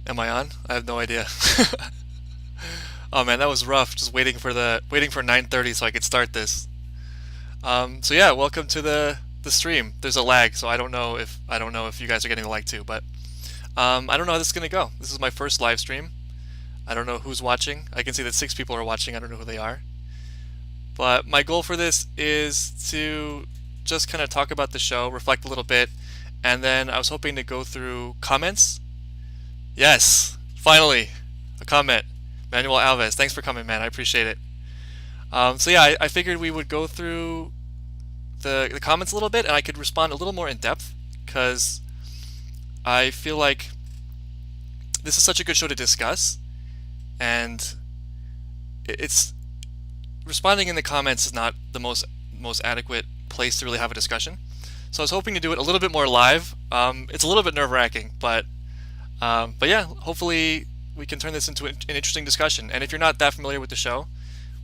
Am I on? I have no idea. Oh man, that was rough. Just waiting for 9:30 so I could start this. So yeah, welcome to the stream. There's a lag, so I don't know if you guys are getting the lag too, but I don't know how this is gonna go. This is my first live stream. I don't know who's watching. I can see that 6 people are watching. I don't know who they are. But my goal for this is to just kind of talk about the show, reflect a little bit, and then I was hoping to go through comments. Yes, finally, a comment. Manuel Alves, thanks for coming, man. I appreciate it. So yeah, I figured we would go through the comments a little bit, and I could respond a little more in depth because I feel like this is such a good show to discuss, and it's responding in the comments is not the most adequate place to really have a discussion. So I was hoping to do it a little bit more live. It's a little bit nerve-wracking, but yeah, hopefully we can turn this into an interesting discussion. And if you're not that familiar with the show,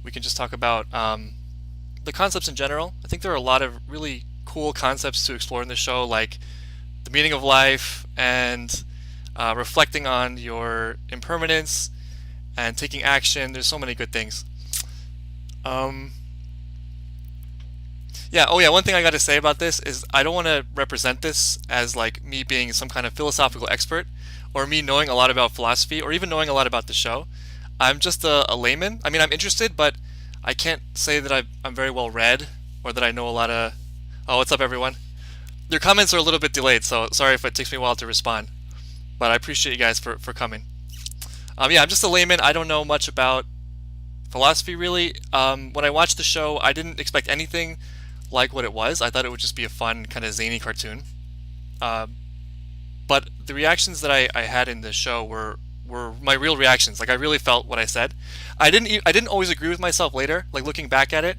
we can just talk about the concepts in general. I think there are a lot of really cool concepts to explore in the show, like the meaning of life and reflecting on your impermanence and taking action. There's so many good things. Um, yeah, oh yeah, one thing I got to say about this is I don't want to represent this as like me being some kind of philosophical expert or me knowing a lot about philosophy or even knowing a lot about the show. I'm just a layman. I mean, I'm interested, but I can't say that I'm very well read or that I know a lot of. Oh, what's up, everyone? Your comments are a little bit delayed, so sorry if it takes me a while to respond. But I appreciate you guys for coming. Yeah, I'm just a layman. I don't know much about philosophy really. When I watched the show, I didn't expect anything like what it was. I thought it would just be a fun, kind of zany cartoon. Uh, but the reactions that I had in the show were my real reactions. Like I really felt what I said. I didn't always agree with myself later. Like looking back at it,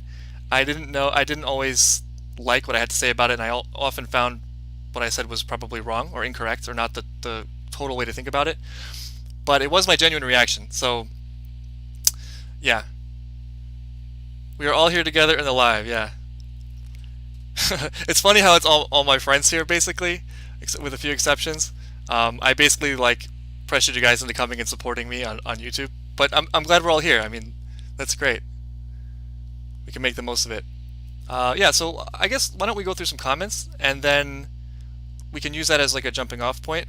I didn't always like what I had to say about it, and often found what I said was probably wrong or incorrect or not the total way to think about it. But it was my genuine reaction. So yeah, we are all here together in the live. Yeah. It's funny how it's all my friends here basically, with a few exceptions. I basically like pressured you guys into coming and supporting me on YouTube. But I'm glad we're all here. I mean, that's great. We can make the most of it. Yeah, so I guess why don't we go through some comments and then we can use that as like a jumping off point.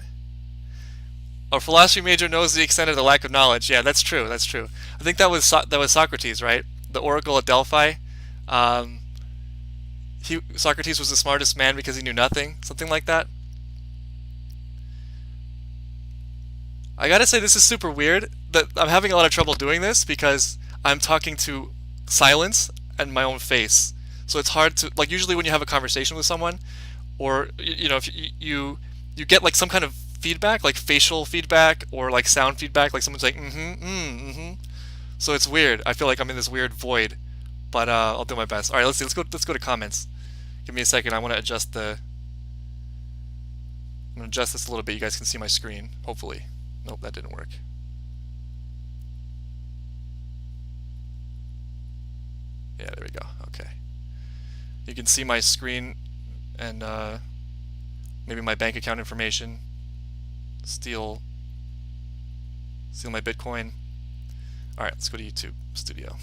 A philosophy major knows the extent of the lack of knowledge. Yeah, that's true. That's true. I think that was Socrates, right? The Oracle at Delphi. Um, Socrates was the smartest man because he knew nothing, something like that. I gotta say this is super weird. That I'm having a lot of trouble doing this because I'm talking to silence and my own face. So it's hard to like usually when you have a conversation with someone, or you know if you get like some kind of feedback, like facial feedback or like sound feedback, like someone's like mm-hmm. So it's weird. I feel like I'm in this weird void, but I'll do my best. All right, let's see. Let's go to comments. Give me a second. I want to adjust the. I'm gonna adjust this a little bit. You guys can see my screen. Hopefully. Nope, that didn't work. Yeah, there we go. Okay. You can see my screen and maybe my bank account information. Steal my Bitcoin. All right, let's go to YouTube Studio.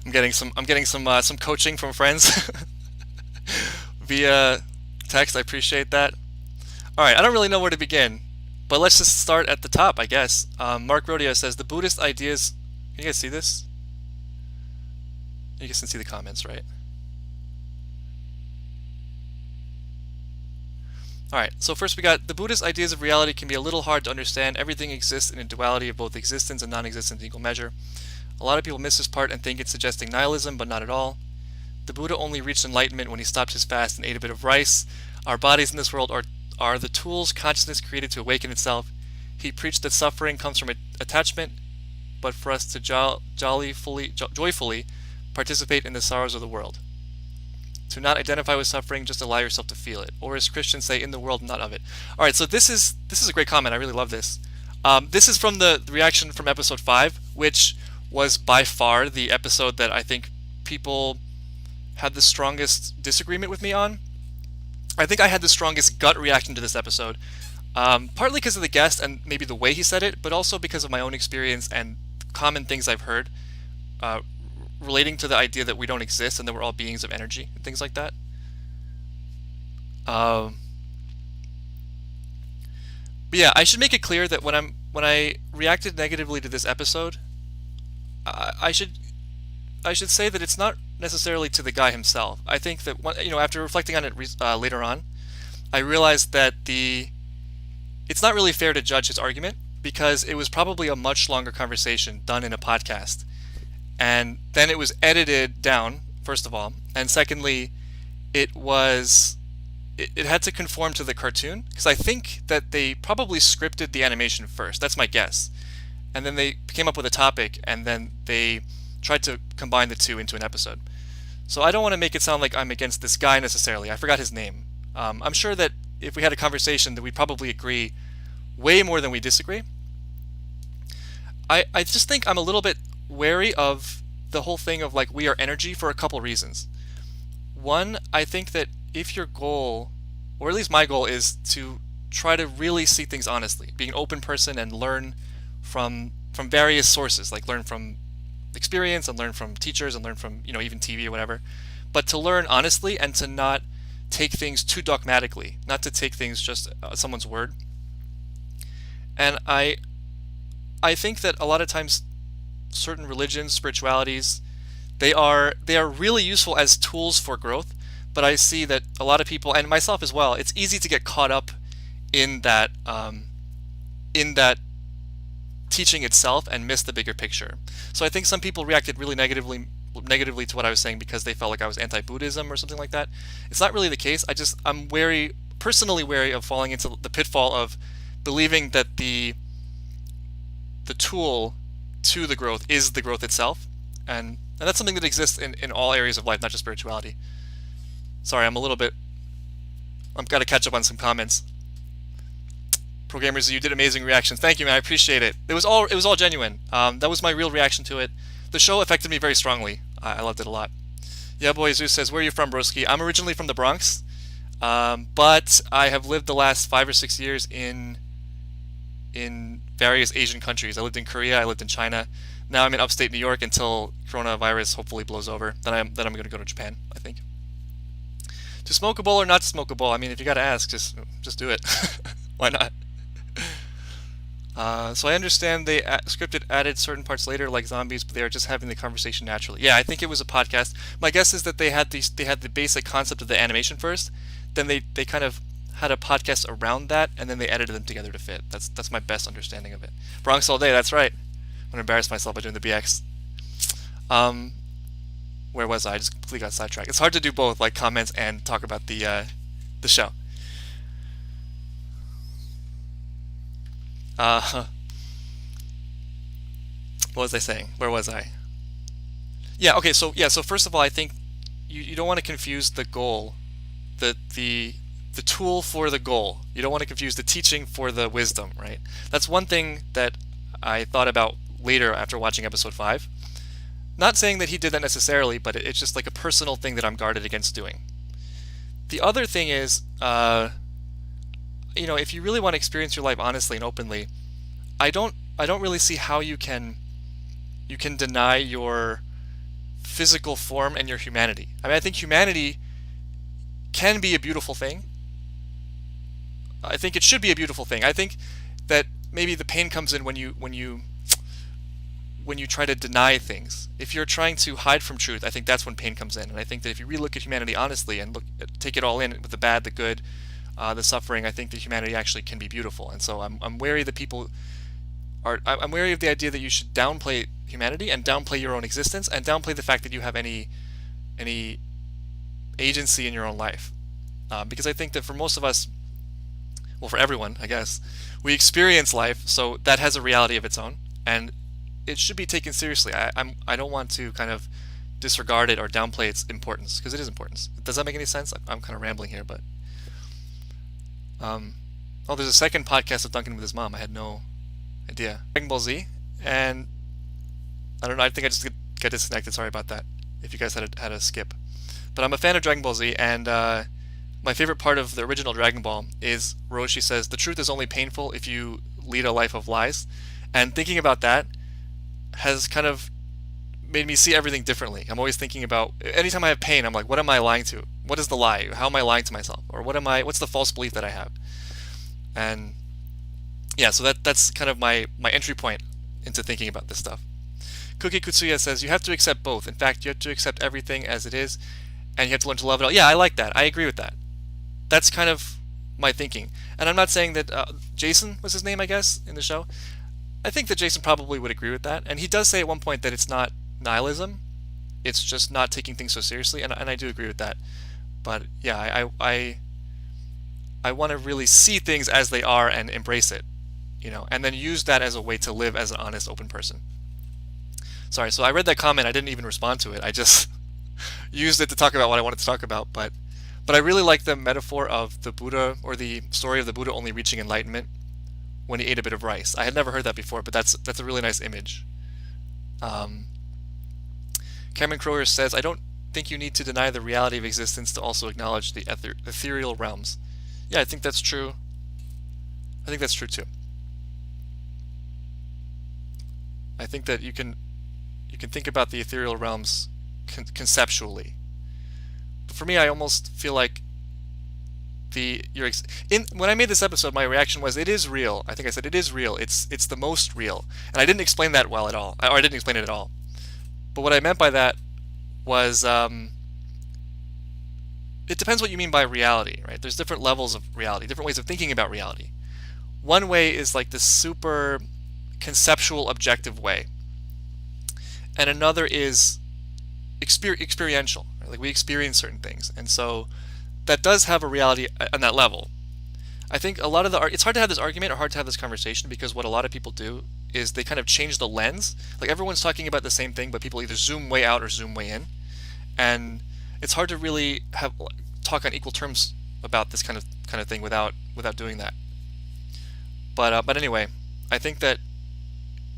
I'm getting some coaching from friends via text. I appreciate that. All right, I don't really know where to begin, but let's just start at the top, I guess. Mark Rodeo says the Buddhist ideas. Can you guys see this? You guys can see the comments, right? All right. So first we got the Buddhist ideas of reality can be a little hard to understand. Everything exists in a duality of both existence and non-existence in equal measure. A lot of people miss this part and think it's suggesting nihilism, but not at all. The Buddha only reached enlightenment when he stopped his fast and ate a bit of rice. Our bodies in this world are the tools consciousness created to awaken itself. He preached that suffering comes from attachment, but for us to joyfully participate in the sorrows of the world. To not identify with suffering, just allow yourself to feel it. Or as Christians say, in the world, not of it. All right, so this is a great comment. I really love this. This is from the reaction from episode 5, which was by far the episode that I think people had the strongest disagreement with me on. I think I had the strongest gut reaction to this episode, partly because of the guest and maybe the way he said it, but also because of my own experience and common things I've heard uh, relating to the idea that we don't exist and that we're all beings of energy and things like that. Um, but yeah, I should make it clear that when I reacted negatively to this episode, I should say that it's not necessarily to the guy himself. I think that after reflecting on it later on, I realized that it's not really fair to judge his argument because it was probably a much longer conversation done in a podcast, and then it was edited down, first of all, and secondly, it had to conform to the cartoon because I think that they probably scripted the animation first. That's my guess, and then they came up with a topic, and then they tried to combine the two into an episode. So I don't want to make it sound like I'm against this guy necessarily. I forgot his name. I'm sure that if we had a conversation, that we'd probably agree way more than we disagree. I just think I'm a little bit wary of the whole thing of like we are energy for a couple reasons. One, I think that if your goal, or at least my goal, is to try to really see things honestly, be an open person and learn from various sources, like learn from experience and learn from teachers and learn from even TV or whatever, but to learn honestly and to not take things too dogmatically, not to take things just someone's word. And I think that a lot of times certain religions, spiritualities, they are really useful as tools for growth, but I see that a lot of people, and myself as well, it's easy to get caught up in that teaching itself and miss the bigger picture. So I think some people reacted really negatively to what I was saying because they felt like I was anti-Buddhism or something like that. It's not really the case. I'm personally wary of falling into the pitfall of believing that the tool to the growth is the growth itself, and that's something that exists in all areas of life, not just spirituality. Sorry, I've got to catch up on some comments. Programmers, you did amazing reactions. Thank you, man. I appreciate it. It was all genuine. That was my real reaction to it. The show affected me very strongly. I loved it a lot. Yeah, boy, Zeus says, where are you from, broski? I'm originally from the Bronx, but I have lived the last 5 or 6 years in various Asian countries. I lived in Korea. I lived in China. Now I'm in upstate New York until coronavirus hopefully blows over. Then I'm going to go to Japan, I think. To smoke a bowl or not to smoke a bowl? I mean, if you got to ask, just do it. Why not? So I understand they scripted added certain parts later, like zombies, but they are just having the conversation naturally. Yeah, I think it was a podcast. My guess is that they had the basic concept of the animation first, then they kind of had a podcast around that, and then they edited them together to fit. That's my best understanding of it. Bronx all day. That's right. I'm gonna embarrass myself by doing the BX. Where was I? I just completely got sidetracked. It's hard to do both, like comments and talk about the show. What was I saying? Where was I? Yeah, okay, so first of all, I think you don't want to confuse the goal, the tool for the goal. You don't want to confuse the teaching for the wisdom, right? That's one thing that I thought about later after watching episode 5. Not saying that he did that necessarily, but it's just like a personal thing that I'm guarded against doing. The other thing is, if you really want to experience your life honestly and openly, I don't really see how you can deny your physical form and your humanity. I mean, I think humanity can be a beautiful thing. I think it should be a beautiful thing. I think that maybe the pain comes in when you try to deny things. If you're trying to hide from truth, I think that's when pain comes in. And I think that if you really look at humanity honestly and take it all in with the bad, the good, the suffering, I think that humanity actually can be beautiful. And so I'm wary that I'm wary of the idea that you should downplay humanity and downplay your own existence and downplay the fact that you have any agency in your own life. Because I think that for most of us, well, for everyone, I guess, we experience life, so that has a reality of its own, and it should be taken seriously. I don't want to kind of disregard it or downplay its importance, because it is important. Does that make any sense? I'm kind of rambling here, but there's a second podcast of Duncan with his mom. I had no idea. Dragon Ball Z, and I don't know. I think I just got disconnected. Sorry about that. If you guys had a skip, but I'm a fan of Dragon Ball Z, and my favorite part of the original Dragon Ball is Roshi says the truth is only painful if you lead a life of lies, and thinking about that has kind of made me see everything differently. I'm always thinking about anytime I have pain, I'm like, what am I lying to? What is the lie? How am I lying to myself? Or what's the false belief that I have? And yeah, so that's kind of my entry point into thinking about this stuff. Cookie Kutsuya says you have to accept both. In fact, you have to accept everything as it is, and you have to learn to love it all. Yeah, I like that. I agree with that. That's kind of my thinking. And I'm not saying that Jason was his name, I guess, in the show. I think that Jason probably would agree with that. And he does say at one point that it's not nihilism, it's just not taking things so seriously, and I do agree with that. But yeah, I want to really see things as they are and embrace it, and then use that as a way to live as an honest, open person. Sorry, so I read that comment. I didn't even respond to it. I just used it to talk about what I wanted to talk about. But I really like the metaphor of the Buddha, or the story of the Buddha only reaching enlightenment when he ate a bit of rice. I had never heard that before, but that's a really nice image. Cameron Crower says, I don't think you need to deny the reality of existence to also acknowledge the ethereal realms. Yeah, I think that's true. I think that's true too. I think that you can think about the ethereal realms conceptually. But for me, I almost feel like when I made this episode, my reaction was it is real. I think I said it is real. It's the most real, and I didn't explain that well at all, or I didn't explain it at all. But what I meant by that was it depends what you mean by reality, right? There's different levels of reality, different ways of thinking about reality. One way is like this super conceptual, objective way, and another is experiential. Right? Like we experience certain things, and so that does have a reality on that level. I think a lot of it's hard to have this argument or hard to have this conversation because what a lot of people do is they kind of change the lens. Like everyone's talking about the same thing, but people either zoom way out or zoom way in, and it's hard to really talk on equal terms about this kind of thing without doing that. But anyway, I think that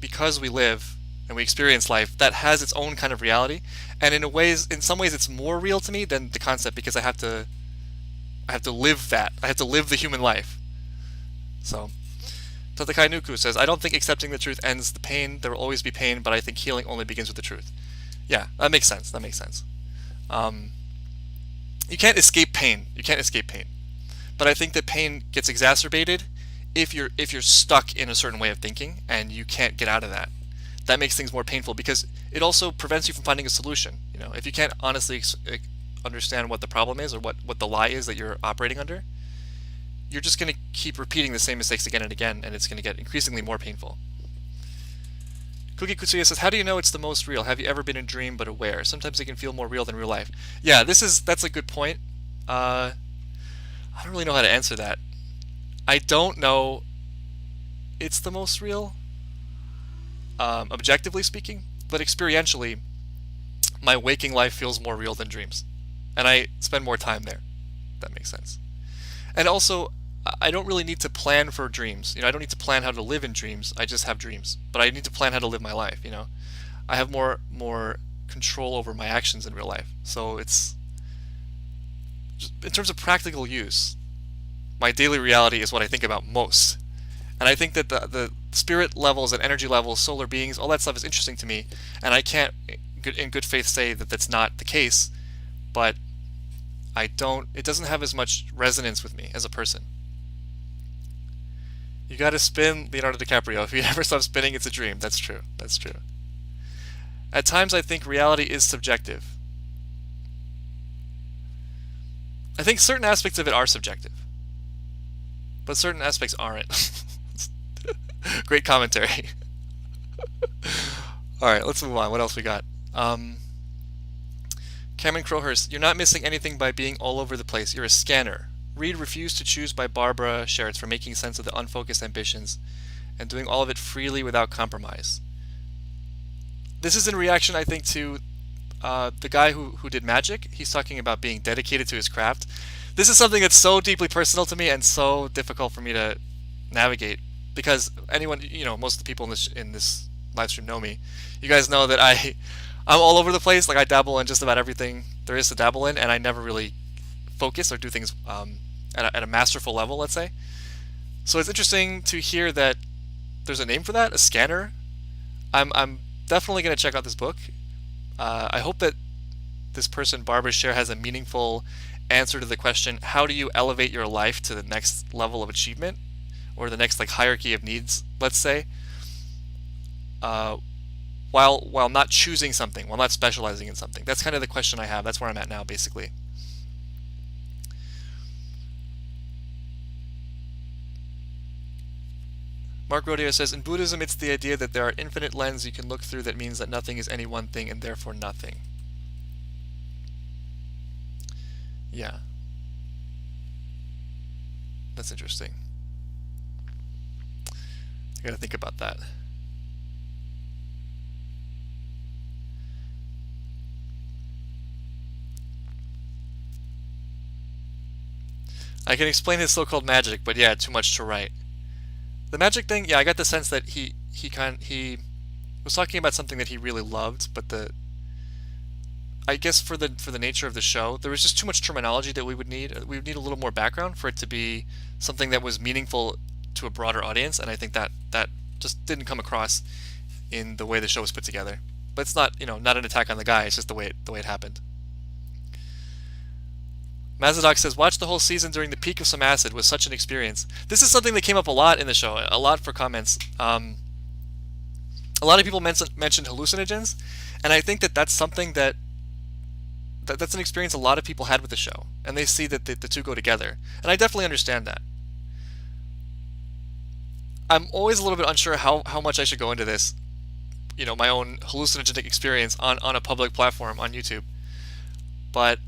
because we live and we experience life, that has its own kind of reality, and in some ways, it's more real to me than the concept because I have to live that. I have to live the human life. So, Tatakai Nuku says, I don't think accepting the truth ends the pain. There will always be pain, but I think healing only begins with the truth. Yeah, that makes sense. You can't escape pain. But I think that pain gets exacerbated if you're stuck in a certain way of thinking and you can't get out of that. That makes things more painful because it also prevents you from finding a solution. If you can't honestly understand what the problem is or what the lie is that you're operating under, you're just going to keep repeating the same mistakes again and again, and it's going to get increasingly more painful. Cookie Kutsuya says, how do you know it's the most real? Have you ever been in a dream but aware? Sometimes it can feel more real than real life. Yeah, that's a good point. I don't really know how to answer that. I don't know it's the most real, objectively speaking, but experientially, my waking life feels more real than dreams. And I spend more time there. That makes sense. And also, I don't really need to plan for dreams. I don't need to plan how to live in dreams. I just have dreams. But I need to plan how to live my life, I have more control over my actions in real life. So it's just, in terms of practical use, my daily reality is what I think about most. And I think that the spirit levels and energy levels, solar beings, all that stuff is interesting to me. And I can't, in good faith, say that that's not the case. But it doesn't have as much resonance with me as a person. You gotta spin, Leonardo DiCaprio. If you never stop spinning, it's a dream. That's true. At times I think reality is subjective. I think certain aspects of it are subjective, but certain aspects aren't. Great commentary. Alright, let's move on. What else we got? Cameron Crowhurst, you're not missing anything by being all over the place. You're a scanner. Read Refuse to Choose by Barbara Sherritz for making sense of the unfocused ambitions and doing all of it freely without compromise. This is in reaction, I think, to the guy who did magic. He's talking about being dedicated to his craft. This is something that's so deeply personal to me and so difficult for me to navigate because anyone, most of the people in this livestream know me, you guys know that I'm all over the place. Like I dabble in just about everything there is to dabble in, and I never really focus or do things at a masterful level, let's say. So it's interesting to hear that there's a name for that, a scanner. I'm definitely going to check out this book. I hope that this person, Barbara Scher, has a meaningful answer to the question: how do you elevate your life to the next level of achievement, or the next like hierarchy of needs, let's say, while not choosing something, while not specializing in something. That's kind of the question I have. That's where I'm at now, basically. Mark Rodeo says, in Buddhism, it's the idea that there are infinite lenses you can look through that means that nothing is any one thing and therefore nothing. Yeah. That's interesting. I gotta think about that. I can explain his so-called magic, but yeah, too much to write. The magic thing, yeah, I got the sense that he was talking about something that he really loved, but I guess for the nature of the show, there was just too much terminology that we would need. We would need a little more background for it to be something that was meaningful to a broader audience, and I think that just didn't come across in the way the show was put together. But it's not, not an attack on the guy. It's just the way it happened. Mazadok says, watch the whole season during the peak of some acid was such an experience. This is something that came up a lot in the show, a lot for comments. A lot of people mentioned hallucinogens, and I think that that's something that's an experience a lot of people had with the show, and they see that the two go together, and I definitely understand that. I'm always a little bit unsure how much I should go into this, my own hallucinogenic experience on a public platform on YouTube, but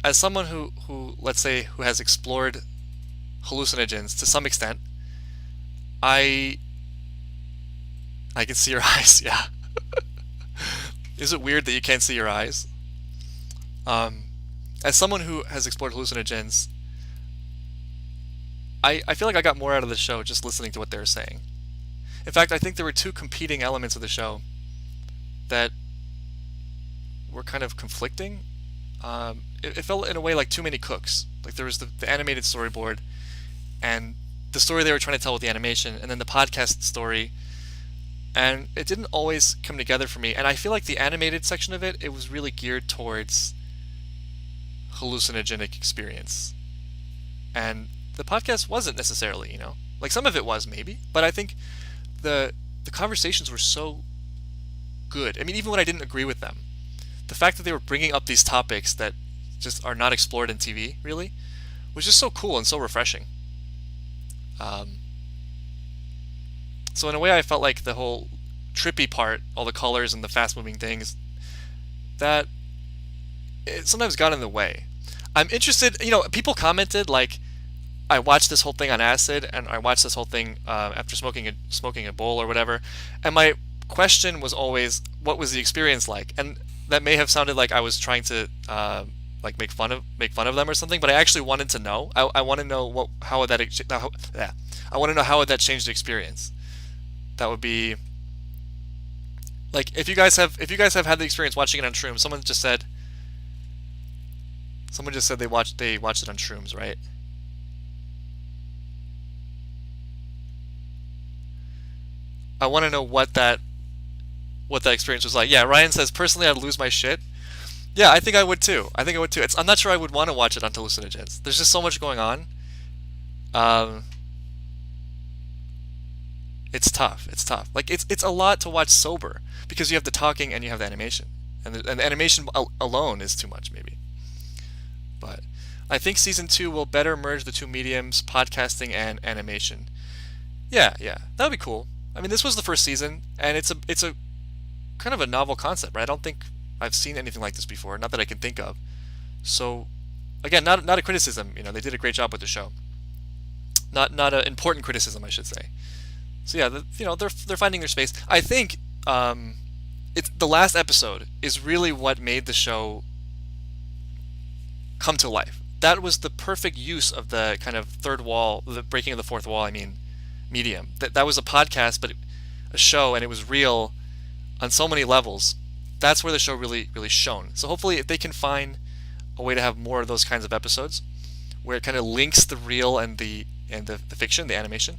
as someone who let's say who has explored hallucinogens to some extent, I can see your eyes. Yeah. Is it weird that you can't see your eyes? As someone who has explored hallucinogens, I feel like I got more out of the show just listening to what they were saying. In fact, I think there were two competing elements of the show that were kind of conflicting. It felt in a way like too many cooks. Like there was the animated storyboard and the story they were trying to tell with the animation, and then the podcast story, and it didn't always come together for me. And I feel like the animated section of it was really geared towards hallucinogenic experience, and the podcast wasn't necessarily, like some of it was maybe, but I think the conversations were so good. I mean, even when I didn't agree with them, the fact that they were bringing up these topics that just are not explored in TV, really, was just so cool and so refreshing. So in a way, I felt like the whole trippy part, all the colors and the fast-moving things, that it sometimes got in the way. I'm interested, people commented, like, I watched this whole thing on acid, and I watched this whole thing after smoking a bowl or whatever, and my question was always, what was the experience like? And that may have sounded like I was trying to make fun of them or something, but I actually wanted to know. I want to know how would that changed the experience. That would be like if you guys have had the experience watching it on shrooms. Someone just said they watched it on shrooms, right? I want to know what that experience was like. Yeah, Ryan says, personally, I'd lose my shit. Yeah, I think I would too. I'm not sure I would want to watch it on hallucinogens. There's just so much going on. It's tough. Like it's a lot to watch sober because you have the talking and you have the animation, and the animation alone is too much maybe. But I think season 2 will better merge the two mediums, podcasting and animation. Yeah, that would be cool. I mean, this was the first season, and it's a kind of a novel concept, right? I don't think I've seen anything like this before, not that I can think of. So, again, not a criticism. They did a great job with the show. Not an important criticism, I should say. So yeah, they're finding their space. I think it's the last episode is really what made the show come to life. That was the perfect use of the kind of third wall, the breaking of the fourth wall. I mean, medium. That was a podcast, but a show, and it was real. on so many levels. That's where the show really shone. So hopefully, if they can find a way to have more of those kinds of episodes, where it kind of links the real and the fiction, the animation,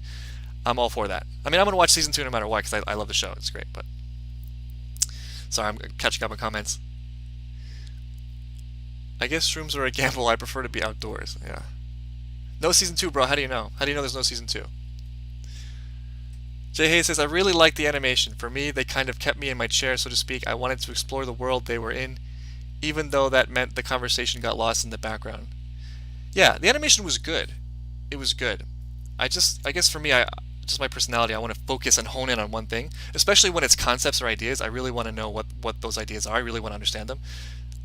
I'm all for that. I mean, I'm gonna watch season 2 no matter what because I love the show. It's great. But sorry, I'm catching up on comments. I guess shrooms are a gamble. I prefer to be outdoors. Yeah. No season 2, bro. How do you know? How do you know there's no season 2? Jay Hayes says, I really like the animation. For me, they kind of kept me in my chair, so to speak. I wanted to explore the world they were in, even though that meant the conversation got lost in the background. Yeah, the animation was good. It was good. I guess for me, just my personality, I want to focus and hone in on one thing, especially when it's concepts or ideas. I really want to know what those ideas are. I really want to understand them.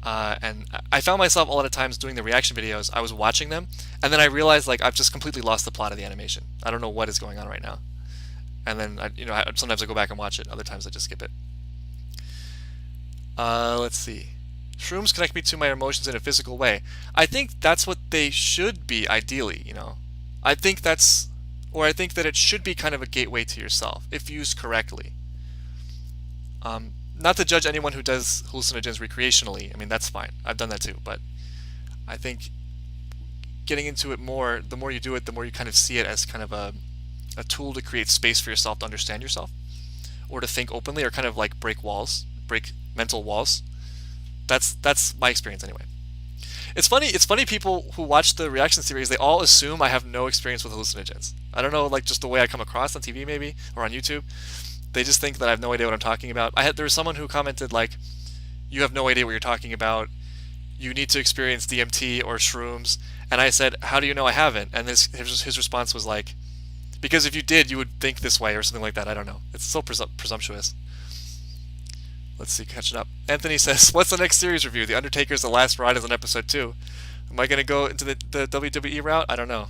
And I found myself a lot of times doing the reaction videos. I was watching them, and then I realized like I've just completely lost the plot of the animation. I don't know what is going on right now. And then sometimes I go back and watch it. Other times I just skip it. Let's see. Shrooms connect me to my emotions in a physical way. I think that's what they should be, ideally. I think that it should be kind of a gateway to yourself if used correctly. Not to judge anyone who does hallucinogens recreationally. I mean, that's fine. I've done that too. But I think getting into it more, the more you do it, the more you kind of see it as kind of a tool to create space for yourself to understand yourself, or to think openly, or kind of like break mental walls. That's my experience anyway. It's funny people who watch the reaction series, they all assume I have no experience with hallucinogens. I don't know, like just the way I come across on TV maybe, or on YouTube. They just think that I have no idea what I'm talking about. There was someone who commented like, you have no idea what you're talking about. You need to experience DMT or shrooms. And I said, how do you know I haven't? And his response was like, because if you did, you would think this way, or something like that. I don't know. It's so presumptuous. Let's see, catching up. Anthony says, what's the next series review? The Undertaker's The Last Ride is on episode 2. Am I going to go into the WWE route? I don't know.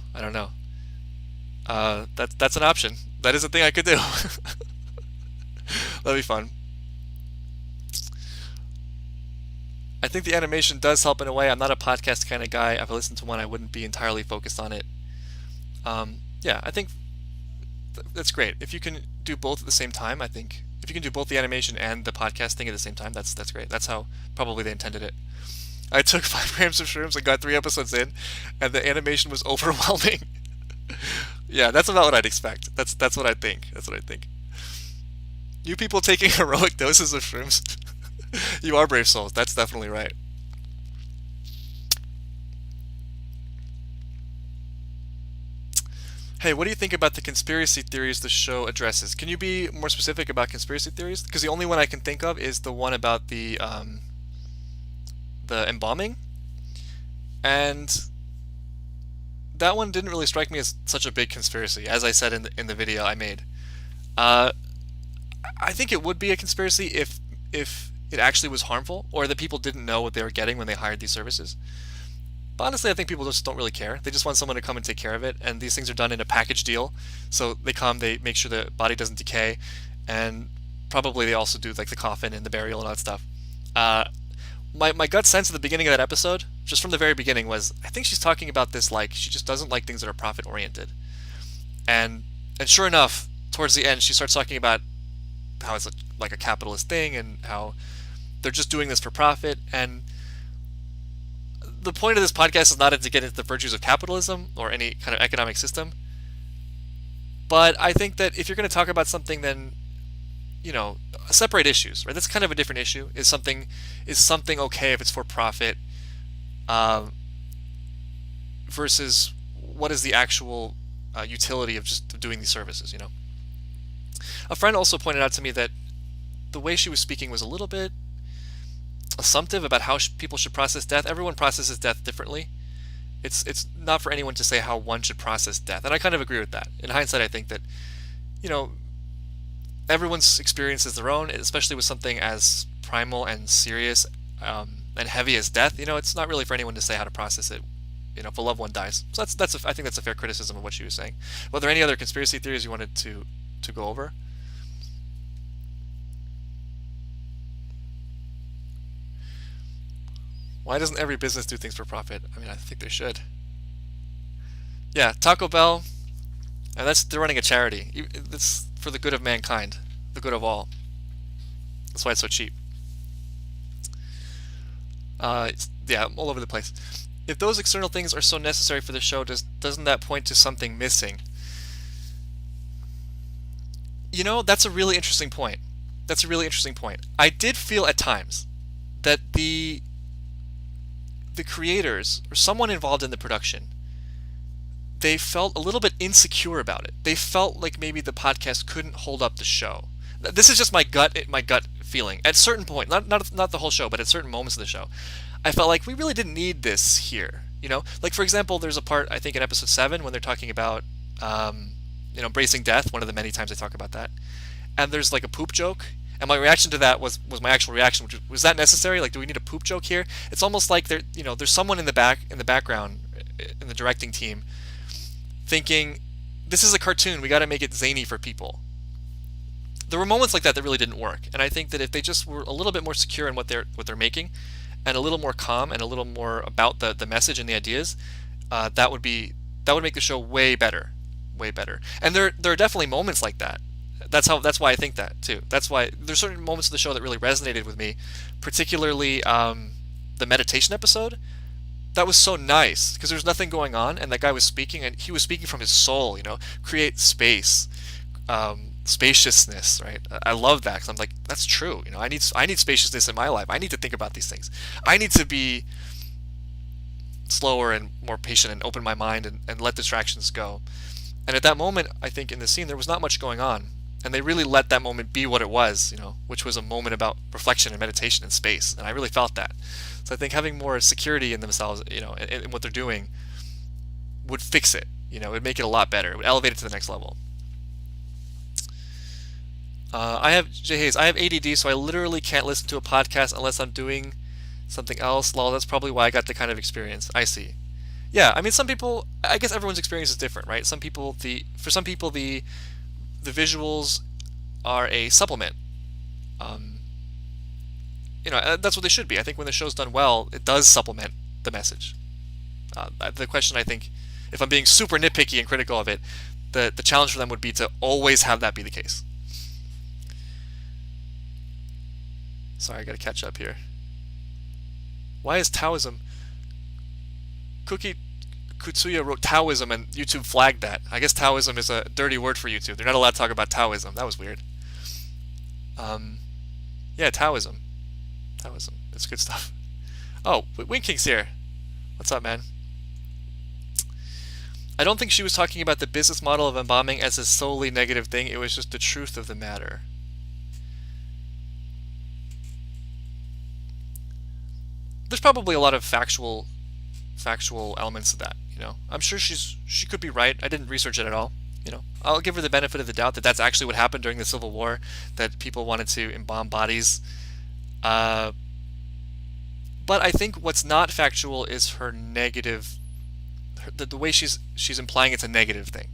That's an option. That is a thing I could do. That'd be fun. I think the animation does help in a way. I'm not a podcast kind of guy. If I listened to one, I wouldn't be entirely focused on it. Yeah, I think that's great. If you can do both at the same time, I think if you can do both the animation and the podcast thing at the same time, that's great. That's how probably they intended it. I took 5 grams of shrooms and got 3 episodes in, and the animation was overwhelming. Yeah, that's about what I'd expect. That's what I think. That's what I think. You people taking heroic doses of shrooms. You are brave souls. That's definitely right. Hey, what do you think about the conspiracy theories the show addresses? Can you be more specific about conspiracy theories? Because the only one I can think of is the one about the embalming, and that one didn't really strike me as such a big conspiracy, as I said in the video I made. I think it would be a conspiracy if it actually was harmful, or that people didn't know what they were getting when they hired these services. But honestly, I think people just don't really care. They just want someone to come and take care of it, and these things are done in a package deal. So they come, they make sure the body doesn't decay, and probably they also do like the coffin and the burial and all that stuff. My gut sense at the beginning of that episode, just from the very beginning, was I think she's talking about this like she just doesn't like things that are profit oriented. And sure enough, towards the end, she starts talking about how it's like a capitalist thing and how they're just doing this for profit. And the point of this podcast is not to get into the virtues of capitalism or any kind of economic system. But I think that if you're going to talk about something, then separate issues, right? That's kind of a different issue. Is something okay if it's for profit, versus what is the actual utility of just doing these services? A friend also pointed out to me that the way she was speaking was a little bit assumptive about how people should process death. Everyone processes death differently. It's not for anyone to say how one should process death, and I kind of agree with that. In hindsight, I think that everyone's experience is their own, especially with something as primal and serious and heavy as death. It's not really for anyone to say how to process it. If a loved one dies. So I think that's a fair criticism of what she was saying. Were there any other conspiracy theories you wanted to go over? Why doesn't every business do things for profit? I mean, I think they should. Yeah, Taco Bell, and they're running a charity. It's for the good of mankind, the good of all. That's why it's so cheap. Yeah, I'm all over the place. If those external things are so necessary for the show, doesn't that point to something missing? That's a really interesting point. That's a really interesting point. I did feel at times that the creators or someone involved in the production, they felt a little bit insecure about it. They felt like maybe the podcast couldn't hold up the show. This is just my gut feeling. At certain point, not the whole show, but at certain moments of the show, I felt like we really didn't need this here. Like for example, there's a part I think in episode 7 when they're talking about bracing death. One of the many times they talk about that, and there's like a poop joke. And my reaction to that was my actual reaction, which was that necessary? Like, do we need a poop joke here? It's almost like there's someone in the background in the directing team thinking, this is a cartoon, we got to make it zany for people. There were moments like that really didn't work, and I think that if they just were a little bit more secure in what they're making, and a little more calm and a little more about the message and the ideas, that would make the show way better, way better. And there are definitely moments like that. That's why I think that too. That's why there's certain moments of the show that really resonated with me, particularly the meditation episode. That was so nice because there's nothing going on, and that guy was speaking, and he was speaking from his soul. Create space, spaciousness, right? I love that because I'm like, that's true. I need spaciousness in my life. I need to think about these things. I need to be slower and more patient and open my mind and let distractions go. And at that moment, I think in the scene there was not much going on. And they really let that moment be what it was, which was a moment about reflection and meditation and space. And I really felt that. So I think having more security in themselves, in what they're doing, would fix it. It would make it a lot better. It would elevate it to the next level. Jay Hayes, I have ADD, so I literally can't listen to a podcast unless I'm doing something else. Lol, that's probably why I got the kind of experience. I see. Yeah, I mean, some people, I guess everyone's experience is different, right? For some people, the visuals are a supplement. That's what they should be. I think when the show's done well, it does supplement the message. The question, I think, if I'm being super nitpicky and critical of it, the challenge for them would be to always have that be the case. Sorry, I gotta catch up here. Why is Taoism... Cookie Kutsuya wrote Taoism and YouTube flagged that. I guess Taoism is a dirty word for YouTube. They're not allowed to talk about Taoism. That was weird. Yeah, Taoism. It's good stuff. Oh, Winking's here. What's up, man? I don't think she was talking about the business model of embalming as a solely negative thing. It was just the truth of the matter. There's probably a lot of factual elements of that. I'm sure she could be right. I didn't research it at all. I'll give her the benefit of the doubt that that's actually what happened during the Civil War, that people wanted to embalm bodies. But I think what's not factual is her negative, the way she's implying it's a negative thing.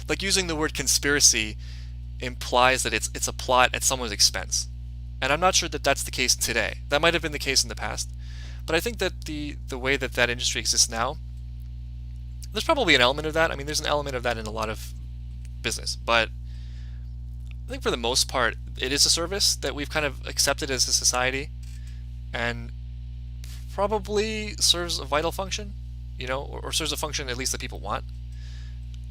Like using the word conspiracy implies that it's a plot at someone's expense, and I'm not sure that that's the case today. That might have been the case in the past, but I think that the way that industry exists now, there's probably an element of that. I mean, there's an element of that in a lot of business, but I think for the most part, it is a service that we've kind of accepted as a society, and probably serves a vital function, or serves a function at least that people want.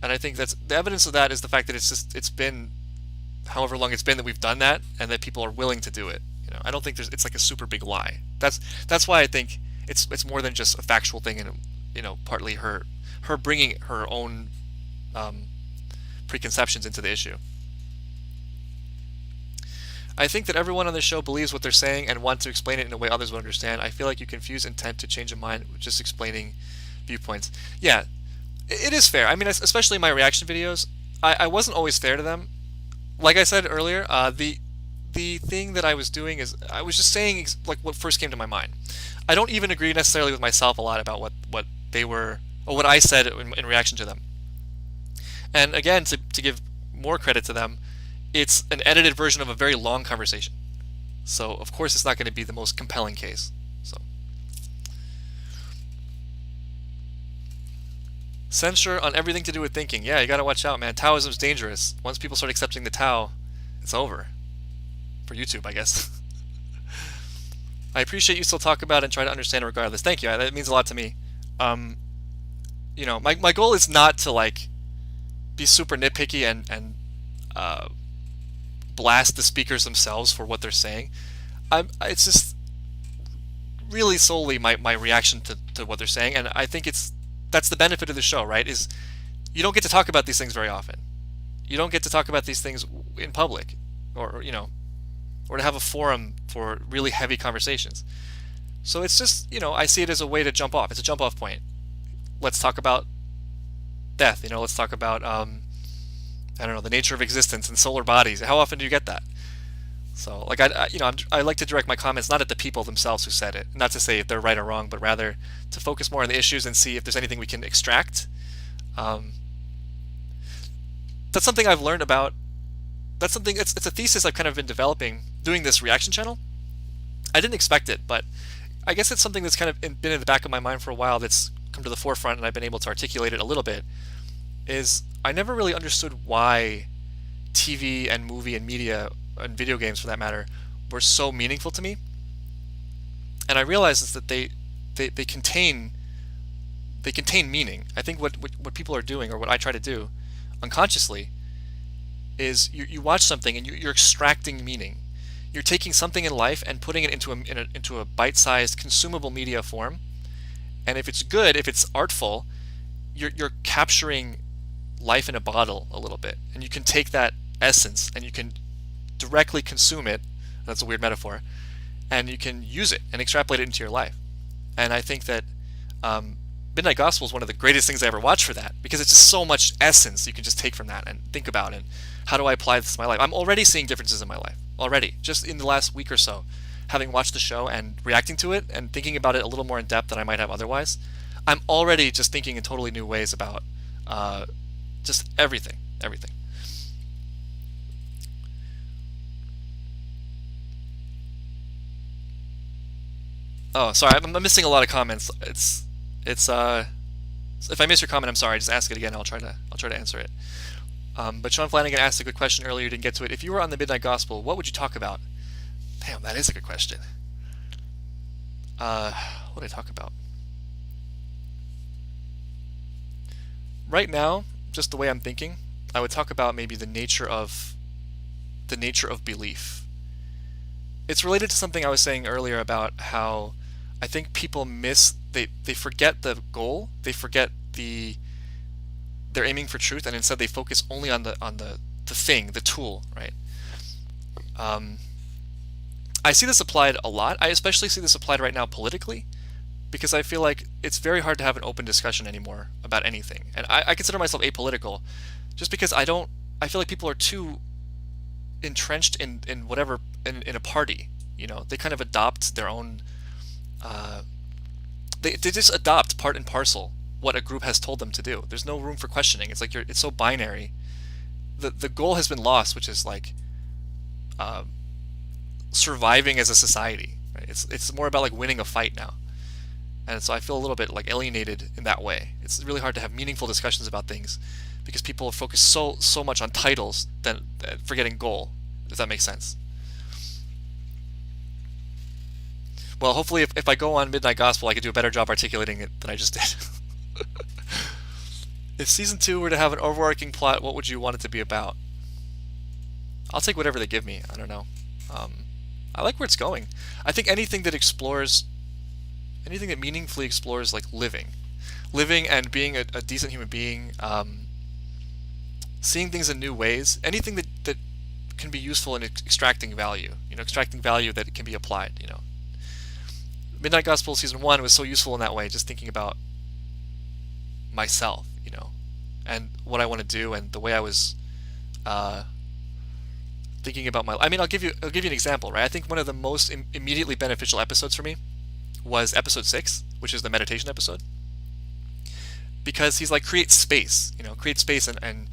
And I think that's the evidence of that is the fact that it's been however long it's been that we've done that, and that people are willing to do it. I don't think it's like a super big lie. That's why I think it's more than just a factual thing, and partly her bringing her own preconceptions into the issue. I think that everyone on this show believes what they're saying and want to explain it in a way others will understand. I feel like you confuse intent to change a mind with just explaining viewpoints. Yeah, it is fair. I mean, especially in my reaction videos, I wasn't always fair to them. Like I said earlier, the thing that I was doing is I was just saying like what first came to my mind. I don't even agree necessarily with myself a lot about what they were or what I said in reaction to them. And again, to give more credit to them, it's an edited version of a very long conversation. So of course it's not going to be the most compelling case. So censure on everything to do with thinking. Yeah, you got to watch out, man. Taoism's dangerous. Once people start accepting the Tao, it's over. for YouTube, I guess. I appreciate you still talk about and try to understand it regardless. Thank you. That means a lot to me. Um, my goal is not to like be super nitpicky and uh, blast the speakers themselves for what they're saying. It's just really solely my reaction to what they're saying, and I think that's the benefit of the show, right? Is you don't get to talk about these things very often. You don't get to talk about these things in public, or or to have a forum for really heavy conversations. So it's just, I see it as a way to jump off. It's a jump off point. Let's talk about death. Let's talk about I don't know, the nature of existence and solar bodies. How often do you get that? So like I like to direct my comments not at the people themselves who said it, not to say if they're right or wrong, but rather to focus more on the issues and see if there's anything we can extract. That's something I've learned about. That's something. It's a thesis I've kind of been developing doing this reaction channel. I didn't expect it, but I guess it's something that's kind of been in the back of my mind for a while. That's come to the forefront, and I've been able to articulate it a little bit. Is I never really understood why TV and movie and media and video games, for that matter, were so meaningful to me. And I realized is that they contain meaning. I think what people are doing, or what I try to do unconsciously, is you watch something and you're extracting meaning. You're taking something in life and putting it into a bite-sized consumable media form. And if it's good, if it's artful, you're capturing life in a bottle a little bit, and you can take that essence and you can directly consume it. That's a weird metaphor, and you can use it and extrapolate it into your life. And I think that Midnight Gospel is one of the greatest things I ever watched for that, because it's just so much essence you can just take from that and think about, and how do I apply this to my life? I'm already seeing differences in my life already, just in the last week or so, having watched the show and reacting to it and thinking about it a little more in depth than I might have otherwise. I'm already just thinking in totally new ways about just everything. Oh, sorry, I'm missing a lot of comments. It's if I miss your comment, I'm sorry. Just ask it again. I'll try to answer it. But Sean Flanagan asked a good question earlier. You didn't get to it. If you were on the Midnight Gospel, what would you talk about? Damn, that is a good question. What did I talk about? Right now, just the way I'm thinking, I would talk about maybe the nature of belief. It's related to something I was saying earlier about how I think people they forget the goal, they forget they're aiming for truth, and instead they focus only on the thing, the tool, right? I see this applied a lot. I especially see this applied right now politically, because I feel like it's very hard to have an open discussion anymore about anything. And I consider myself apolitical, just because I feel like people are too entrenched in whatever, in a party. They kind of adopt their own. They just adopt part and parcel what a group has told them to do. There's no room for questioning. It's like it's so binary. The goal has been lost, which is like surviving as a society. Right? It's more about like winning a fight now, and so I feel a little bit like alienated in that way. It's really hard to have meaningful discussions about things because people focus so much on titles than forgetting goal. Does that make sense? Well, hopefully if I go on Midnight Gospel, I could do a better job articulating it than I just did. If season 2 were to have an overarching plot, what would you want it to be about? I'll take whatever they give me. I don't know. I like where it's going. I think anything that meaningfully explores like living and being a decent human being, seeing things in new ways, anything that can be useful in extracting value. Extracting value that can be applied. Midnight Gospel season 1 was so useful in that way, just thinking about myself, and what I want to do, and the way I was thinking about my. I mean, I'll give you an example, right? I think one of the most immediately beneficial episodes for me was episode 6, which is the meditation episode, because he's like, create space, and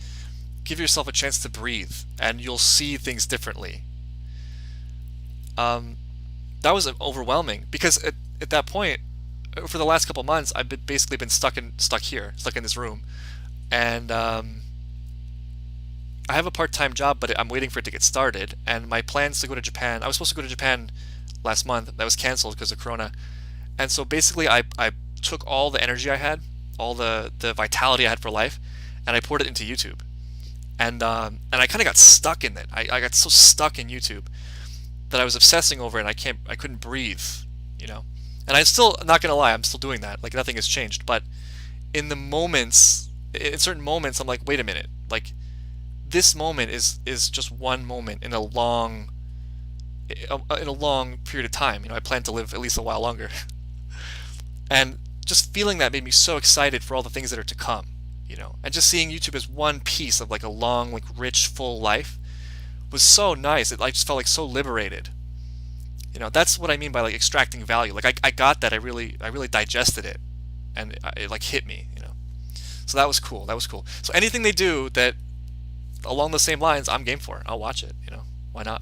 give yourself a chance to breathe, and you'll see things differently. That was overwhelming, because at that point, for the last couple months, I've basically been stuck in this room, and I I have a part-time job, but I'm waiting for it to get started. And my plans to go to Japan, I was supposed to go to Japan last month. That was canceled because of Corona. And so basically, I took all the energy I had, all the vitality I had for life, and I poured it into YouTube. And I kind of got stuck in it. I got so stuck in YouTube that I was obsessing over it, and I couldn't breathe, you know. And I'm still not gonna lie, I'm still doing that. Like nothing has changed. But in the moments, in certain moments, I'm like, wait a minute, like this moment is just one moment in a long period of time. You know, I plan to live at least a while longer. And just feeling that made me so excited for all the things that are to come, you know. And just seeing YouTube as one piece of like a long, like rich, full life was so nice. I just felt like so liberated. You know, that's what I mean by like extracting value. Like I got that. I really digested it, and it like hit me, you know. So that was cool. That was cool. So anything they do that along the same lines, I'm game for. I'll watch it, you know. Why not?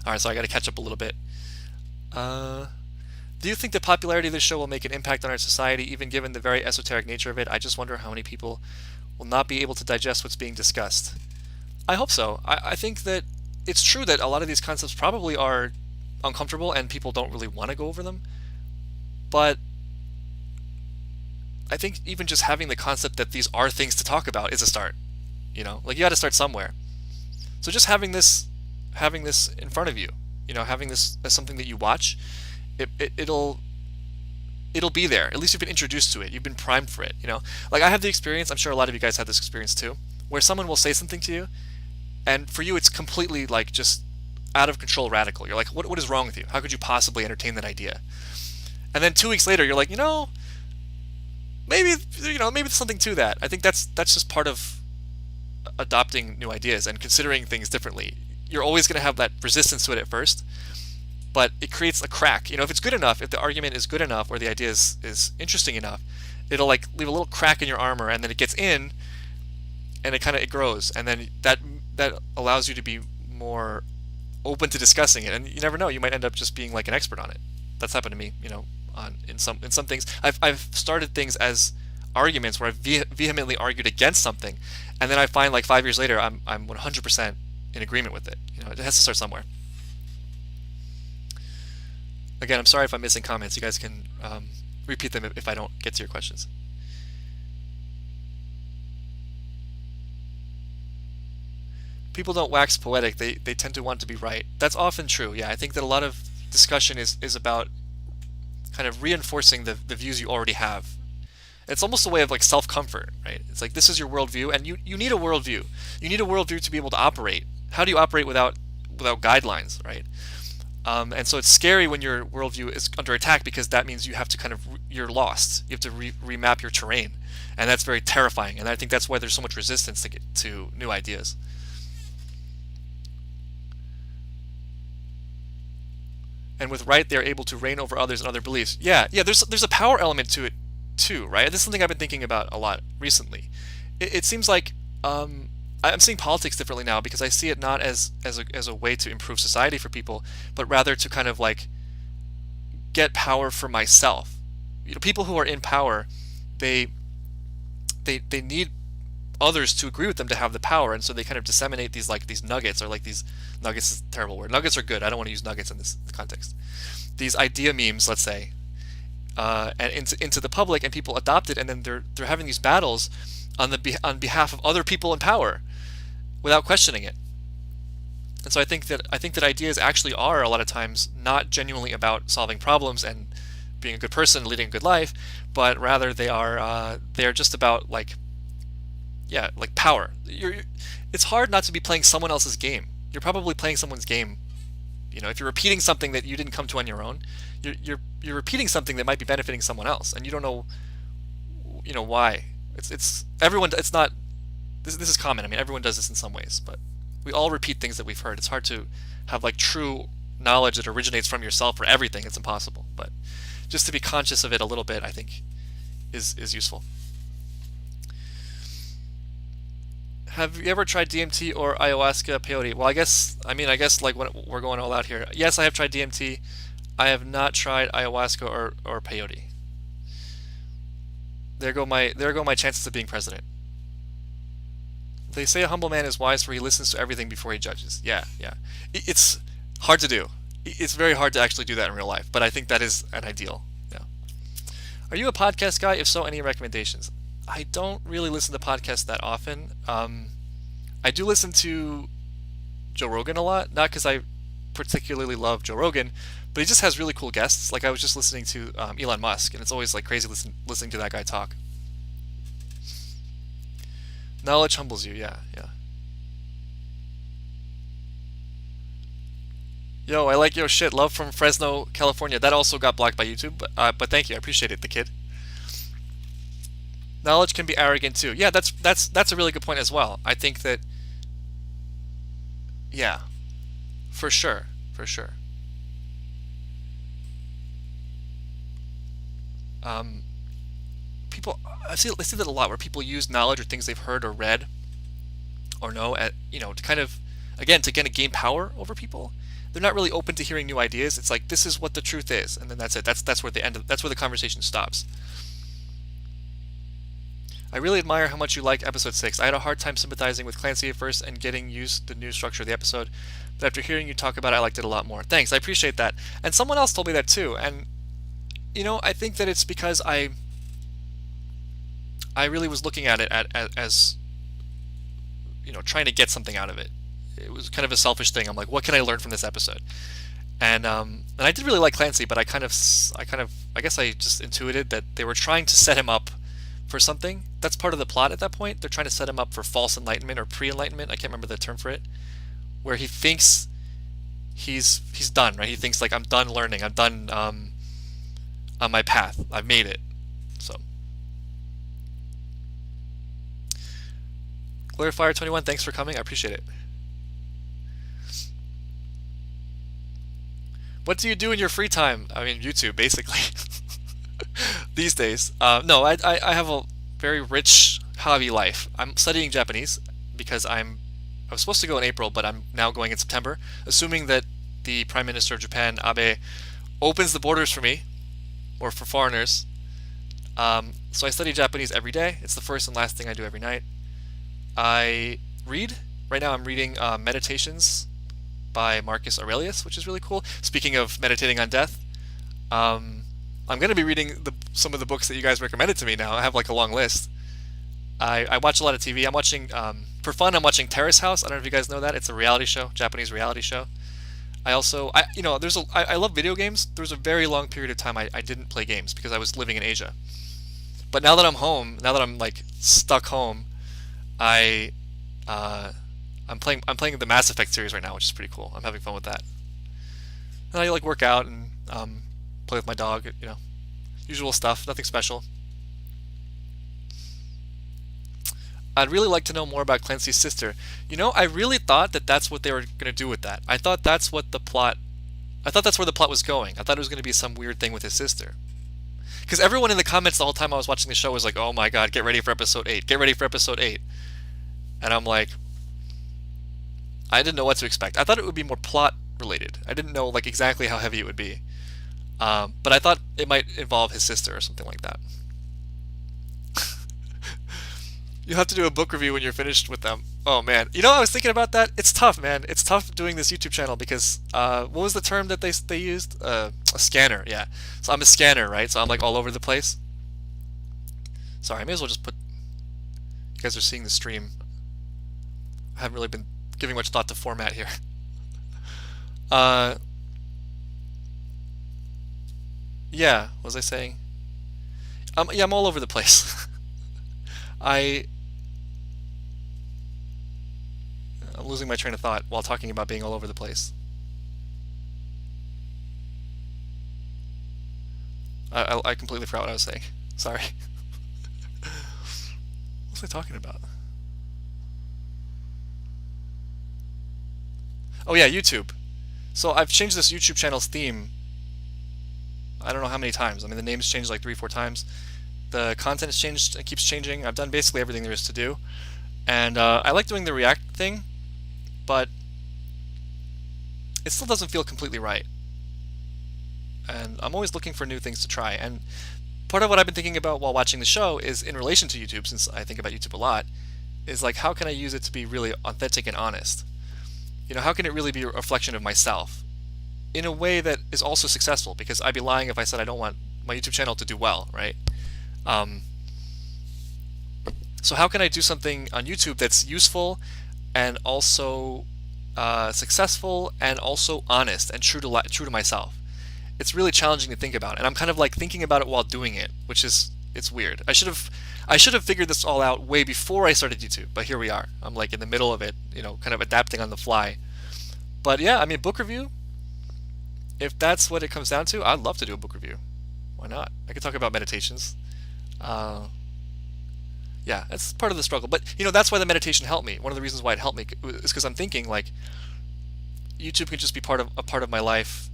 All right, so I got to catch up a little bit. Do you think the popularity of this show will make an impact on our society, even given the very esoteric nature of it? I just wonder how many people will not be able to digest what's being discussed. I hope so. I think that it's true that a lot of these concepts probably are uncomfortable and people don't really want to go over them. But I think even just having the concept that these are things to talk about is a start. You know, like you got to start somewhere. So just having this in front of you, you know, having this as something that you watch, it'll be there. At least you've been introduced to it. You've been primed for it, you know. Like I have the experience, I'm sure a lot of you guys have this experience too, where someone will say something to you and for you it's completely like just out of control radical. You're like, what is wrong with you? How could you possibly entertain that idea? And then 2 weeks later you're like, you know, maybe there's something to that. I think that's just part of adopting new ideas and considering things differently. You're always going to have that resistance to it at first, but it creates a crack. You know, if it's good enough, if the argument is good enough or the idea is interesting enough, it'll like leave a little crack in your armor, and then it gets in and it grows, and then that allows you to be more open to discussing it. And you never know, you might end up just being like an expert on it. That's happened to me, you know, in some things. I've started things as arguments where I've vehemently argued against something, and then I find like 5 years later I'm 100% in agreement with it. You know, it has to start somewhere. Again, I'm sorry if I'm missing comments. You guys can repeat them if I don't get to your questions. People don't wax poetic. They tend to want to be right. That's often true. Yeah, I think that a lot of discussion is about kind of reinforcing the views you already have. It's almost a way of like self-comfort, right? It's like this is your worldview, and you need a worldview. You need a worldview to be able to operate. How do you operate without guidelines, right? And so it's scary when your worldview is under attack, because that means you have to you're lost. You have to remap your terrain, and that's very terrifying. And I think that's why there's so much resistance to get to new ideas. And with right, they're able to reign over others and other beliefs. Yeah. There's a power element to it too, right? This is something I've been thinking about a lot recently. It seems like I'm seeing politics differently now, because I see it not as a way to improve society for people, but rather to kind of like get power for myself. You know, people who are in power, they need others to agree with them to have the power, and so they kind of disseminate these nuggets, or like these nuggets is a terrible word. Nuggets are good. I don't want to use nuggets in this context. These idea memes, let's say, and into the public, and people adopt it, and then they're having these battles on behalf of other people in power without questioning it. And so I think that ideas actually are a lot of times not genuinely about solving problems and being a good person, leading a good life, but rather they're just about like power. It's hard not to be playing someone else's game. You're probably playing someone's game. You know, if you're repeating something that you didn't come to on your own, you're repeating something that might be benefiting someone else, and you don't know, you know, why. It's everyone. It's not. This is common. I mean, everyone does this in some ways, but we all repeat things that we've heard. It's hard to have like true knowledge that originates from yourself for everything. It's impossible. But just to be conscious of it a little bit, I think, is useful. Have you ever tried DMT or ayahuasca, peyote? Well, I guess like when we're going all out here. Yes, I have tried DMT. I have not tried ayahuasca or peyote. There go my chances of being president. They say a humble man is wise, for he listens to everything before he judges. Yeah, yeah. It's hard to do. It's very hard to actually do that in real life, but I think that is an ideal. Yeah. Are you a podcast guy? If so, any recommendations? I don't really listen to podcasts that often. I do listen to Joe Rogan a lot, not because I particularly love Joe Rogan, but he just has really cool guests. Like I was just listening to Elon Musk, and it's always like crazy listening to that guy talk. Knowledge humbles you. Yeah, yeah. Yo, I like your shit. Love from Fresno, California. That also got blocked by YouTube, but thank you. I appreciate it, the kid. Knowledge can be arrogant too. Yeah, that's a really good point as well. I think that yeah, for sure, for sure. Um, people, I see that a lot where people use knowledge or things they've heard or read or know at to kind of again to kind of gain power over people. They're not really open to hearing new ideas. It's like this is what the truth is, and then that's it. That's where the end. That's where the conversation stops. I really admire how much you like episode 6. I had a hard time sympathizing with Clancy at first and getting used to the new structure of the episode, but after hearing you talk about it, I liked it a lot more. Thanks, I appreciate that. And someone else told me that too, and I think that it's because I really was looking at it as trying to get something out of it. It was kind of a selfish thing. I'm like, what can I learn from this episode? And I did really like Clancy, but I guess I just intuited that they were trying to set him up for something. That's part of the plot at that point. They're trying to set him up for false enlightenment or pre-enlightenment. I can't remember the term for it, where he thinks he's done, right? He thinks like I'm done learning. I'm done on my path. I've made it. So, Glorifier21, thanks for coming. I appreciate it. What do you do in your free time? I mean, YouTube, basically. These days. No, I have a very rich hobby life. I'm studying Japanese because I was supposed to go in April, but I'm now going in September, assuming that the Prime Minister of Japan, Abe, opens the borders for me, or for foreigners. So I study Japanese every day. It's the first and last thing I do every night. I read. Right now I'm reading Meditations by Marcus Aurelius, which is really cool. Speaking of meditating on death, I'm going to be reading some of the books that you guys recommended to me now. I have like a long list. I watch a lot of TV. I'm watching, for fun, I'm watching Terrace House. I don't know if you guys know that. It's a reality show, Japanese reality show. I also, I love video games. There was a very long period of time I didn't play games because I was living in Asia. But now that I'm home, now that I'm like stuck home, I'm playing the Mass Effect series right now, which is pretty cool. I'm having fun with that. And I like work out and play with my dog, usual stuff, nothing special. I'd really like to know more about Clancy's sister. I really thought that that's what they were going to do with that. I thought that's where the plot was going. I thought it was going to be some weird thing with his sister. Because everyone in the comments the whole time I was watching the show was like, oh my god, get ready for episode 8. Get ready for episode 8. And I'm like, I didn't know what to expect. I thought it would be more plot related. I didn't know like exactly how heavy it would be. But I thought it might involve his sister or something like that. You'll have to do a book review when you're finished with them. Oh man, I was thinking about that. It's tough, man. It's tough doing this YouTube channel because what was the term that they used? A scanner, yeah. So I'm a scanner, right? So I'm like all over the place. Sorry, I may as well just put. You guys are seeing the stream. I haven't really been giving much thought to format here. Yeah, what was I saying? Yeah, I'm all over the place. I'm losing my train of thought while talking about being all over the place. I completely forgot what I was saying. Sorry. What was I talking about? Oh yeah, YouTube. So I've changed this YouTube channel's theme. I don't know how many times. I mean, the name's changed like 3 or 4 times. The content has changed. It keeps changing. I've done basically everything there is to do. And I like doing the React thing, but it still doesn't feel completely right. And I'm always looking for new things to try. And part of what I've been thinking about while watching the show is in relation to YouTube, since I think about YouTube a lot. is like, how can I use it to be really authentic and honest? How can it really be a reflection of myself in a way that is also successful? Because I'd be lying if I said I don't want my YouTube channel to do well, right? Um, so how can I do something on YouTube that's useful and also successful and also honest and true to myself? It's really challenging to think about, and I'm kind of like thinking about it while doing it, which is it's weird. I should have figured this all out way before I started YouTube, but here we are. I'm like in the middle of it, kind of adapting on the fly. But yeah, I mean, book review. If that's what it comes down to, I'd love to do a book review. Why not? I could talk about meditations. Uh, yeah, that's part of the struggle. But that's why the meditation helped me. One of the reasons why it helped me is because I'm thinking like YouTube can just be part of my life,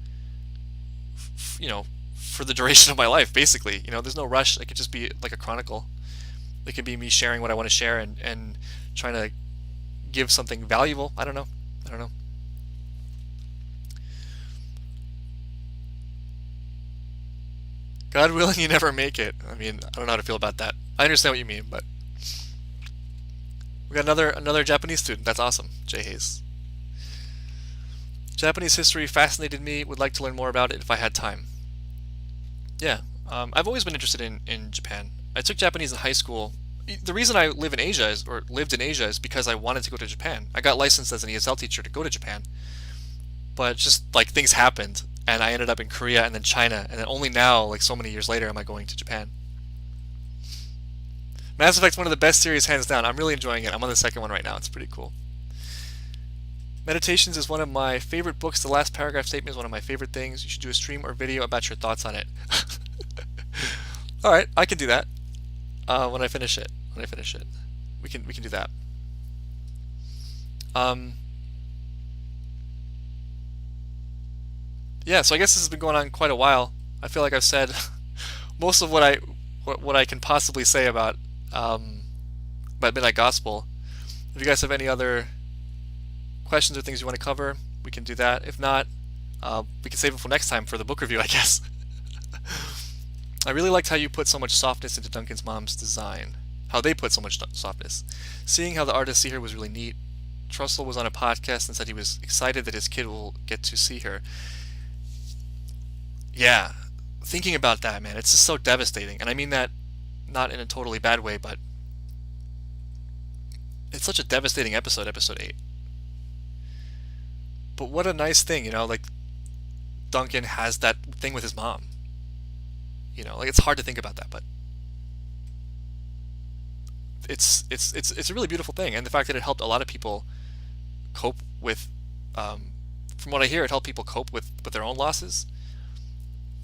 for the duration of my life, basically. There's no rush. It could just be like a chronicle. It could be me sharing what I want to share and trying to give something valuable. I don't know. I don't know. God willing, you never make it. I mean, I don't know how to feel about that. I understand what you mean, but we got another Japanese student. That's awesome. Jay Hayes. Japanese history fascinated me. Would like to learn more about it if I had time. Yeah, I've always been interested in Japan. I took Japanese in high school. The reason I lived in Asia is because I wanted to go to Japan. I got licensed as an ESL teacher to go to Japan, but just like things happened, and I ended up in Korea and then China, and then only now, like so many years later, am I going to Japan. Mass Effect's one of the best series, hands down. I'm really enjoying it. I'm on the second one right now. It's pretty cool. Meditations is one of my favorite books. The last paragraph statement is one of my favorite things. You should do a stream or video about your thoughts on it. All right, I can do that when I finish it. We can do that. Um, yeah, so I guess this has been going on quite a while. I feel like I've said most of what I can possibly say about Midnight Gospel. If you guys have any other questions or things you want to cover, we can do that. If not, we can save it for next time for the book review, I guess. I really liked how you put so much softness into Duncan's mom's design. How they put so much softness. Seeing how the artists see her was really neat. Trussell was on a podcast and said he was excited that his kid will get to see her. Yeah, thinking about that, man, it's just so devastating. And I mean that not in a totally bad way, but it's such a devastating episode 8. But what a nice thing, like Duncan has that thing with his mom. Like it's hard to think about that, but it's a really beautiful thing, and the fact that it helped a lot of people cope with, from what I hear, it helped people cope with their own losses,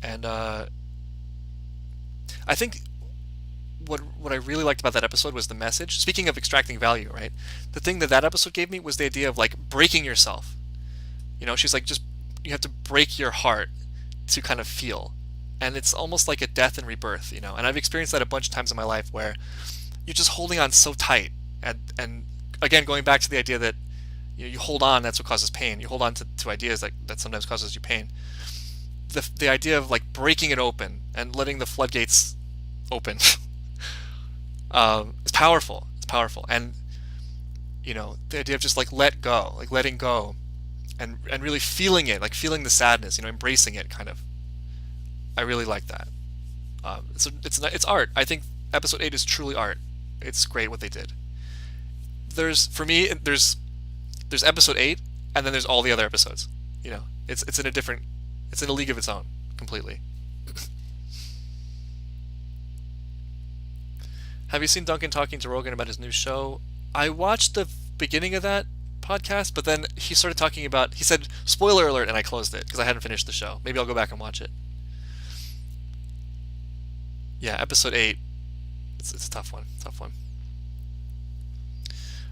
and I think what I really liked about that episode was the message. Speaking of extracting value, right? The thing that episode gave me was the idea of like breaking yourself. She's like, just you have to break your heart to kind of feel, and it's almost like a death and rebirth, and I've experienced that a bunch of times in my life where you're just holding on so tight, and again going back to the idea that you hold on, that's what causes pain. You hold on to ideas that sometimes causes you pain. The idea of like breaking it open and letting the floodgates open is powerful. It's powerful, and the idea of just like letting go, and really feeling it, like feeling the sadness, embracing it, kind of. I really like that. It's art. I think episode 8 is truly art. It's great what they did. For me, there's episode 8, and then there's all the other episodes. It's in a league of its own, completely. Have you seen Duncan talking to Rogan about his new show? I watched the beginning of that podcast, but then he started talking about, he said, spoiler alert, and I closed it because I hadn't finished the show. Maybe I'll go back and watch it. Yeah, episode 8. It's a tough one.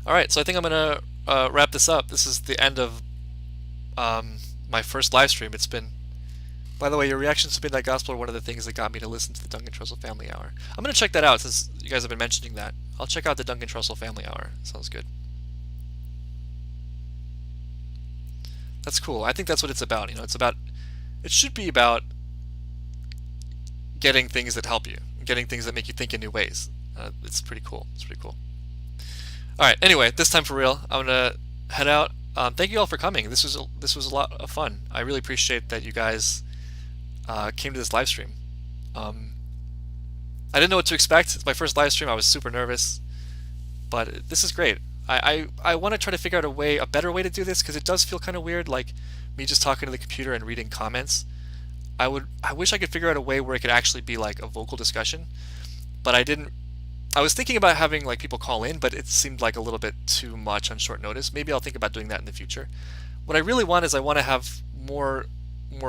All right, so I think I'm going to wrap this up. This is the end of my first live stream. It's been, by the way, your reactions to Midnight Gospel are one of the things that got me to listen to the Duncan Trussell Family Hour. I'm going to check that out since you guys have been mentioning that. I'll check out the Duncan Trussell Family Hour. Sounds good. That's cool. I think that's what it's about. It should be about getting things that help you, getting things that make you think in new ways. It's pretty cool. All right. Anyway, this time for real, I'm gonna head out. Thank you all for coming. This was a lot of fun. I really appreciate that you guys came to this live stream. Um, I didn't know what to expect. It's my first live stream. I was super nervous, but this is great. I want to try to figure out a better way to do this because it does feel kind of weird, like me just talking to the computer and reading comments. I wish I could figure out a way where it could actually be like a vocal discussion, but I didn't. I was thinking about having like people call in, but it seemed like a little bit too much on short notice. Maybe I'll think about doing that in the future. What I really want is I want to have more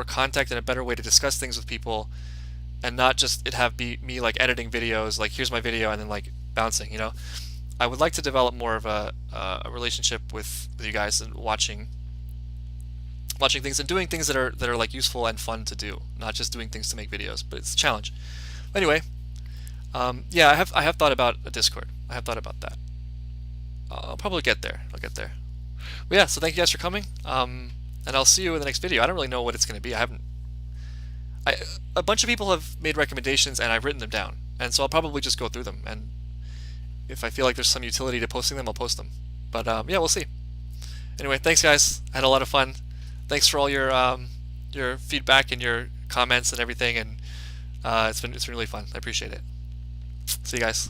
contact and a better way to discuss things with people, and not just it have be me like editing videos, like here's my video and then like bouncing. I would like to develop more of a relationship with you guys and watching things and doing things that are like useful and fun to do, not just doing things to make videos. But it's a challenge. Anyway, yeah, I have thought about a Discord. I have thought about that. I'll probably get there. I'll get there. But yeah, so thank you guys for coming. And I'll see you in the next video. I don't really know what it's going to be. A bunch of people have made recommendations and I've written them down, and so I'll probably just go through them. And if I feel like there's some utility to posting them, I'll post them. But yeah, we'll see. Anyway, thanks guys. I had a lot of fun. Thanks for all your feedback and your comments and everything. And it's been really fun. I appreciate it. See you guys.